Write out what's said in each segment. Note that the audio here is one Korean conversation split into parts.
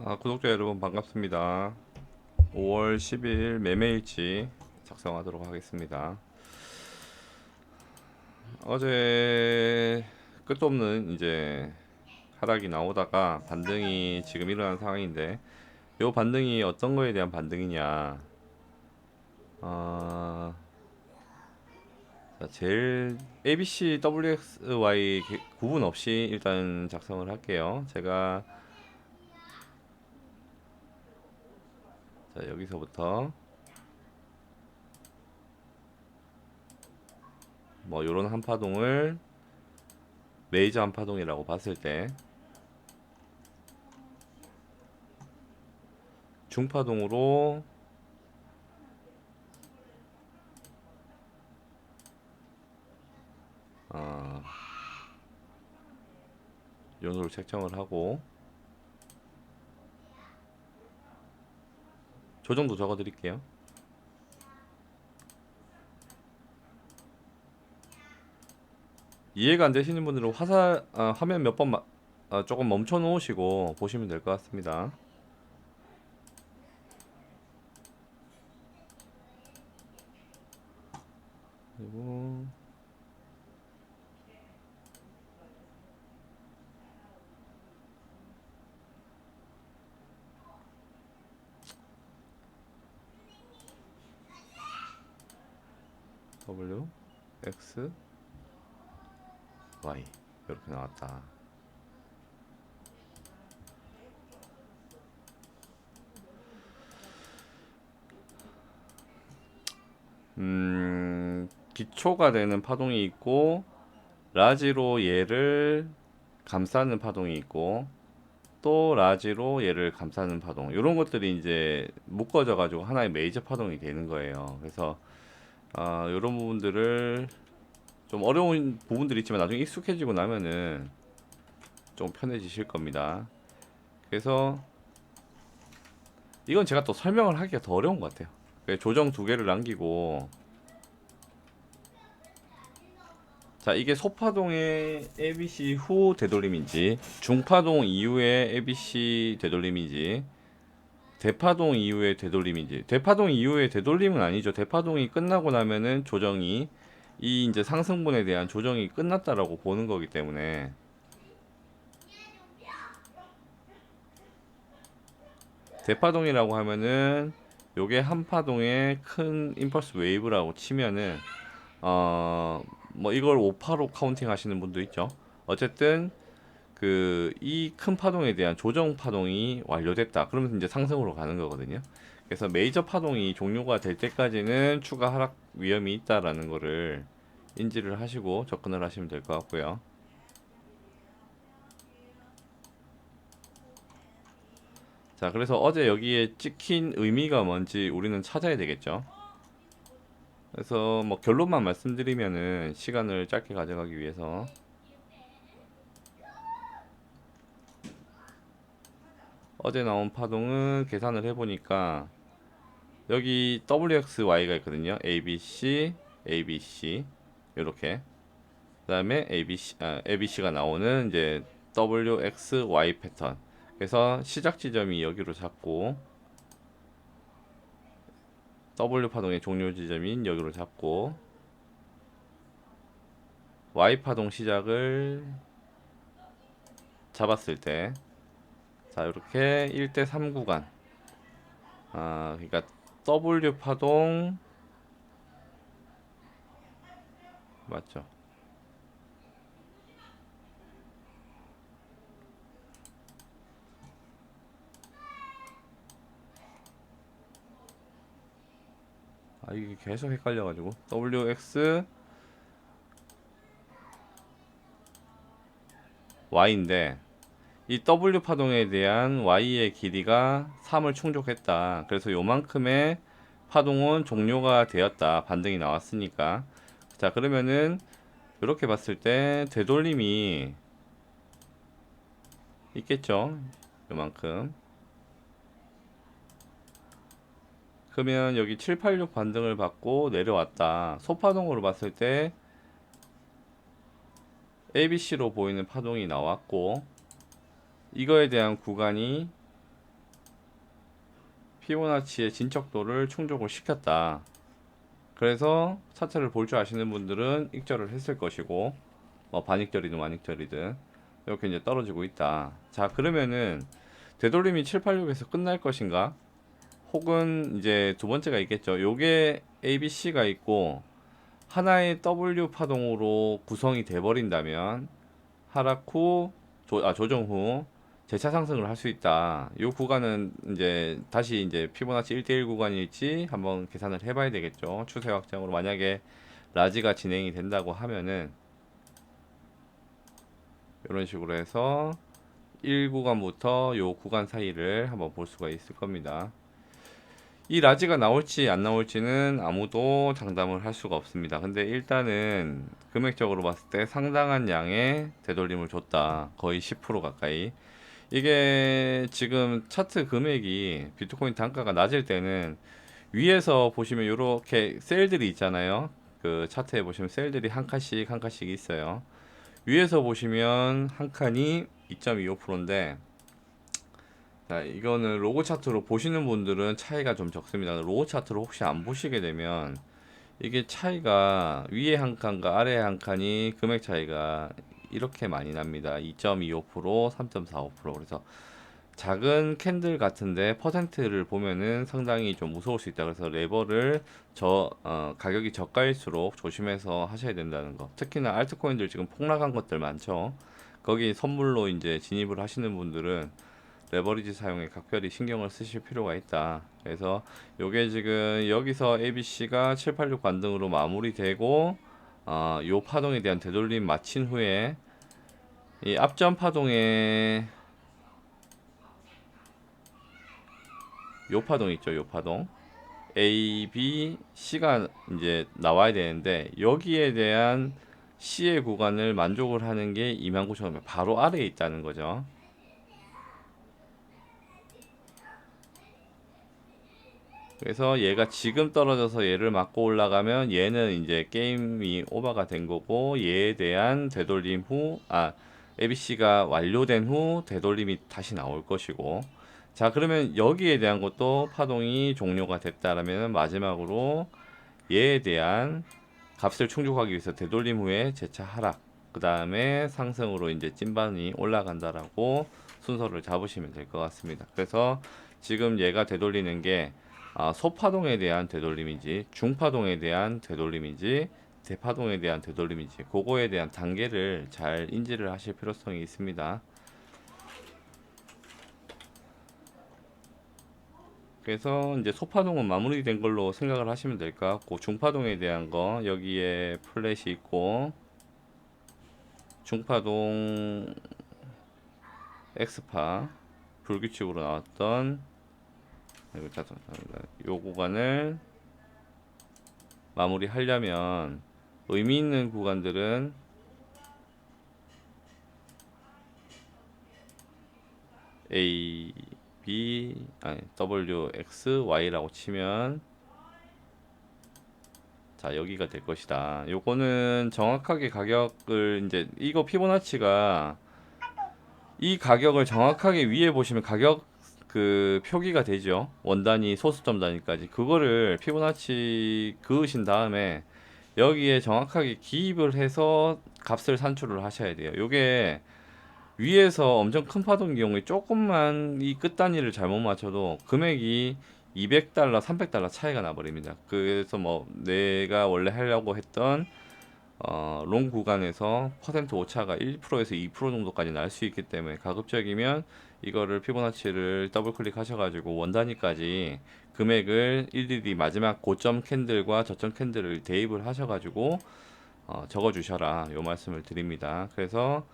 구독자 여러분 반갑습니다. 5월 10일 매매일치 작성하도록 하겠습니다. 어제 끝도 없는 이제 하락이 나오다가 반등이 지금 일어난 상황인데, 이 반등이 어떤 거에 대한 반등이냐? 어, 제일 ABC, WXY 구분 없이 일단 작성을 할게요. 제가 여기서부터 뭐 요런 한파동을 메이저 한파동이라고 봤을 때, 중파동으로 어, 연으로 책정을 하고 조정도 적어 드릴게요. 이해가 안 되시는 분들은 화면 몇 번 조금 멈춰 놓으시고 보시면 될 것 같습니다. 그리고 W, X, Y 이렇게 나왔다. 기초가 되는 파동이 있고, 라지로 얘를 감싸는 파동이 있고, 또 라지로 얘를 감싸는 파동, 이런 것들이 이제 묶어져 가지고 하나의 메이저 파동이 되는 거예요. 그래서 이런 부분들을, 좀 어려운 부분들이 있지만 나중에 익숙해지고 나면은 좀 편해지실 겁니다. 그래서 이건 제가 또 설명을 하기가 더 어려운 것 같아요. 조정 두 개를 남기고, 자, 이게 소파동의 ABC 후 되돌림인지, 중파동 이후의 ABC 되돌림인지, 대파동 이후의 되돌림인지. 대파동 이후의 되돌림은 아니죠. 대파동이 끝나고 나면은 조정이, 이 이제 상승분에 대한 조정이 끝났다라고 보는 거기 때문에, 대파동이라고 하면은 요게 한파동의 큰 임펄스 웨이브라고 치면은, 어 뭐 이걸 5파로 카운팅 하시는 분도 있죠. 어쨌든 그 이 큰 파동에 대한 조정 파동이 완료됐다, 그러면 이제 상승으로 가는 거거든요. 그래서 메이저 파동이 종료가 될 때까지는 추가 하락 위험이 있다라는 거를 인지를 하시고 접근을 하시면 될 것 같고요. 자, 그래서 어제 여기에 찍힌 의미가 뭔지 우리는 찾아야 되겠죠. 그래서 뭐 결론만 말씀드리면은 시간을 짧게 가져가기 위해서, 어제 나온 파동은 계산을 해보니까 여기 WXY가 있거든요. ABC, ABC 이렇게. 그다음에 ABC가 나오는 이제 WXY 패턴. 그래서 시작 지점이 여기로 잡고, W 파동의 종료 지점인 여기로 잡고, Y 파동 시작을 잡았을 때, 자, 이렇게 1대3 구간. 그러니까 W 파동 맞죠? 이게 계속 헷갈려가지고 WX Y인데, 이 W 파동에 대한 Y의 길이가 3을 충족했다. 그래서 요만큼의 파동은 종료가 되었다. 반등이 나왔으니까. 자, 그러면은 이렇게 봤을 때 되돌림이 있겠죠. 요만큼. 그러면 여기 786 반등을 받고 내려왔다. 소파동으로 봤을 때 ABC로 보이는 파동이 나왔고, 이거에 대한 구간이 피보나치의 진척도를 충족을 시켰다. 그래서 차트를 볼 줄 아시는 분들은 익절을 했을 것이고, 반익절이든 완익절이든 이렇게 이제 떨어지고 있다. 자, 그러면은 되돌림이 786에서 끝날 것인가? 혹은 이제 두 번째가 있겠죠. 요게 ABC가 있고 하나의 W 파동으로 구성이 돼 버린다면 하락 후 조정 후 재차 상승을 할 수 있다. 이 구간은 이제 다시 이제 피보나치 1대1 구간일지 한번 계산을 해봐야 되겠죠. 추세 확장으로 만약에 라지가 진행이 된다고 하면은 이런 식으로 해서 1구간부터 요 구간 사이를 한번 볼 수가 있을 겁니다. 이 라지가 나올지 안 나올지는 아무도 장담을 할 수가 없습니다. 근데 일단은 금액적으로 봤을 때 상당한 양의 되돌림을 줬다. 거의 10% 가까이. 이게 지금 차트 금액이 비트코인 단가가 낮을 때는 위에서 보시면 이렇게 셀들이 있잖아요. 그 차트에 보시면 셀들이 한 칸씩 한 칸씩 있어요. 위에서 보시면 한 칸이 2.25%인데, 자, 이거는 로고 차트로 보시는 분들은 차이가 좀 적습니다. 로고 차트로 혹시 안 보시게 되면 이게 차이가 위에 한 칸과 아래 한 칸이 금액 차이가 이렇게 많이 납니다. 2.25%, 3.45%. 그래서 작은 캔들 같은데 퍼센트를 보면은 상당히 좀 무서울 수 있다. 그래서 레버를 가격이 저가일수록 조심해서 하셔야 된다는 거. 특히나 알트코인들 지금 폭락한 것들 많죠. 거기 선물로 이제 진입을 하시는 분들은 레버리지 사용에 각별히 신경을 쓰실 필요가 있다. 그래서 요게 지금 여기서 ABC가 786 관등으로 마무리되고 요 파동에 대한 되돌림 마친 후에 이 앞전 파동에 요 파동 있죠. 요 파동 A, B, C가 이제 나와야 되는데 여기에 대한 C의 구간을 만족을 하는 게 29,000원 바로 아래에 있다는 거죠. 그래서 얘가 지금 떨어져서 얘를 맞고 올라가면 얘는 이제 게임이 오버가 된 거고 얘에 대한 되돌림 후 ABC가 완료된 후 되돌림이 다시 나올 것이고, 자 그러면 여기에 대한 것도 파동이 종료가 됐다라면 마지막으로 얘에 대한 값을 충족하기 위해서 되돌림 후에 재차 하락, 그 다음에 상승으로 이제 찐반이 올라간다라고 순서를 잡으시면 될 것 같습니다. 그래서 지금 얘가 되돌리는 게 소파동에 대한 되돌림인지 중파동에 대한 되돌림인지 대파동에 대한 되돌림인지 그거에 대한 단계를 잘 인지를 하실 필요성이 있습니다. 그래서 이제 소파동은 마무리된 걸로 생각을 하시면 될 것 같고, 중파동에 대한 거 여기에 플랫이 있고 중파동 X파 불규칙으로 나왔던 요 구간을 마무리하려면 의미 있는 구간들은 A, B, W, X, Y라고 치면 자 여기가 될 것이다. 요거는 정확하게 가격을 이제 이거 피보나치가 이 가격을 정확하게 위에 보시면 가격 그 표기가 되죠. 원단위 소수점 단위까지 그거를 피보나치 그으신 다음에 여기에 정확하게 기입을 해서 값을 산출을 하셔야 돼요. 요게 위에서 엄청 큰 파동인 경우에 조금만 이 끝 단위를 잘못 맞춰도 금액이 200달러, 300달러 차이가 나버립니다. 그래서 뭐 내가 원래 하려고 했던 롱 구간에서 퍼센트 오차가 1%에서 2% 정도까지 날 수 있기 때문에 가급적이면 이거를 피보나치를 더블 클릭하셔가지고 원 단위까지 금액을 일일이 마지막 고점 캔들과 저점 캔들을 대입을 하셔가지고 적어 주셔라 요 말씀을 드립니다. 그래서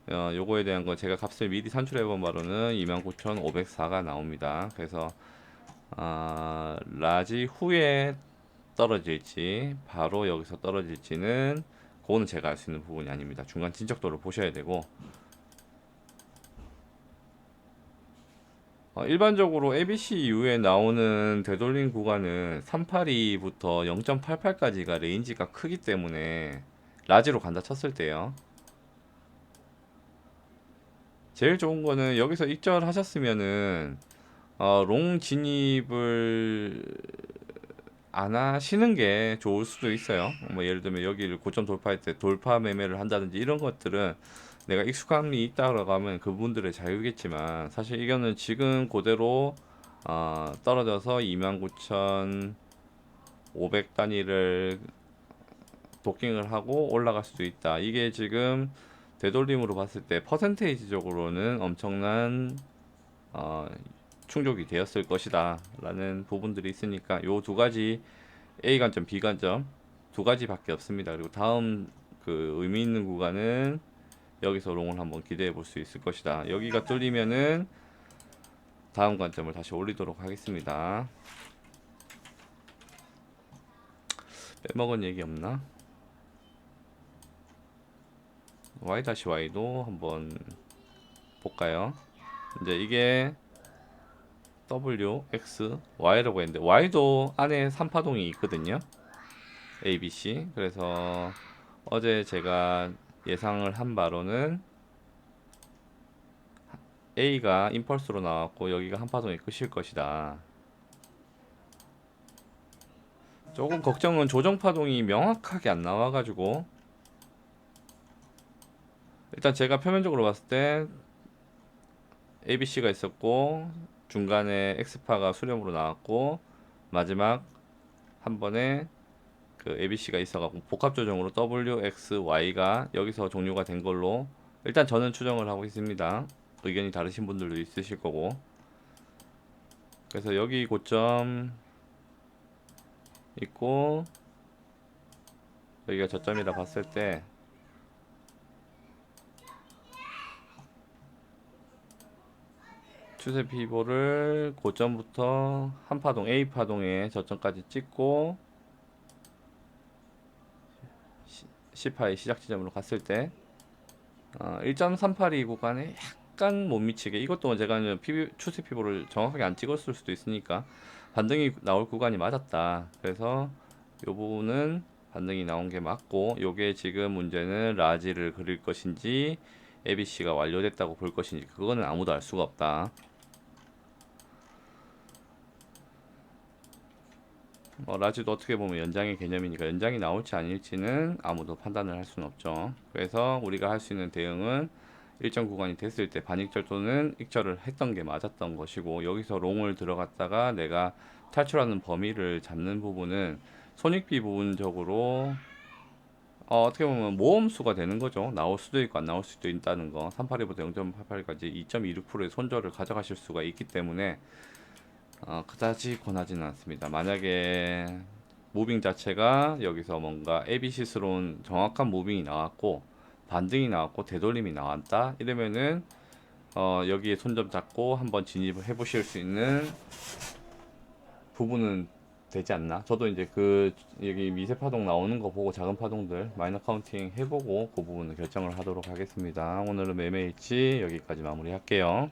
요거에 대한 거 제가 값을 미리 산출해 본 바로는 29,504가 나옵니다. 그래서 라지 후에 떨어질지 바로 여기서 떨어질지는 그거는 제가 알 수 있는 부분이 아닙니다. 중간 진척도를 보셔야 되고, 일반적으로 ABC 이후에 나오는 되돌림 구간은 382부터 0.88까지가 레인지가 크기 때문에 라지로 간다 쳤을 때요. 제일 좋은 거는 여기서 익절 하셨으면은 롱 진입을 안 하시는 게 좋을 수도 있어요. 뭐 예를 들면 여기를 고점 돌파할 때 돌파 매매를 한다든지 이런 것들은 내가 익숙함이 있다고 하면 그분들의 자유겠지만, 사실 이거는 지금 그대로 떨어져서 29,500 단위를 도킹을 하고 올라갈 수도 있다. 이게 지금 되돌림으로 봤을 때 퍼센테이지적으로는 엄청난 어, 충족이 되었을 것이다 라는 부분들이 있으니까, 요 두 가지, A 관점 B 관점 두 가지밖에 없습니다. 그리고 다음 그 의미 있는 구간은 여기서 롱을 한번 기대해 볼 수 있을 것이다. 여기가 뚫리면은 다음 관점을 다시 올리도록 하겠습니다. 빼먹은 얘기 없나? Y-Y도 한번 볼까요? 이제 이게 W, X, Y라고 했는데 Y도 안에 3파동이 있거든요. A, B, C. 그래서 어제 제가 예상을 한 바로는 A가 임펄스로 나왔고 여기가 한 파동이 끝일 것이다. 조금 걱정은 조정 파동이 명확하게 안 나와가지고, 일단 제가 표면적으로 봤을 때 ABC가 있었고 중간에 X파가 수렴으로 나왔고 마지막 한 번에 그 ABC가 있어갖고 복합 조정으로 W, X, Y가 여기서 종료가 된 걸로 일단 저는 추정을 하고 있습니다. 의견이 다르신 분들도 있으실 거고. 그래서 여기 고점 있고 여기가 저점이라 봤을 때 추세 피보를 고점부터 한 파동 A 파동에 저점까지 찍고 C파의 시작 지점으로 갔을 때 1.382 구간에 약간 못 미치게, 이것도 제가 추세 피보를 정확하게 안 찍었을 수도 있으니까 반등이 나올 구간이 맞았다. 그래서 이 부분은 반등이 나온 게 맞고, 요게 지금 문제는 라지를 그릴 것인지 ABC가 완료됐다고 볼 것인지 그거는 아무도 알 수가 없다. 라지도 어떻게 보면 연장의 개념이니까 연장이 나올지 아닐지는 아무도 판단을 할 수는 없죠. 그래서 우리가 할 수 있는 대응은 일정 구간이 됐을 때 반익절 또는 익절을 했던 게 맞았던 것이고, 여기서 롱을 들어갔다가 내가 탈출하는 범위를 잡는 부분은 손익비 부분적으로 어떻게 보면 모험수가 되는 거죠. 나올 수도 있고 안 나올 수도 있다는 거. 382부터 0.88까지 2.26%의 손절을 가져가실 수가 있기 때문에 그다지 권하지는 않습니다. 만약에 무빙 자체가 여기서 뭔가 ABC스러운 정확한 무빙이 나왔고 반등이 나왔고 되돌림이 나왔다 이러면은 여기에 손점 잡고 한번 진입을 해 보실 수 있는 부분은 되지 않나. 저도 이제 그 여기 미세 파동 나오는 거 보고 작은 파동들 마이너 카운팅 해보고 그 부분을 결정을 하도록 하겠습니다. 오늘은 매매 일치 여기까지 마무리할게요.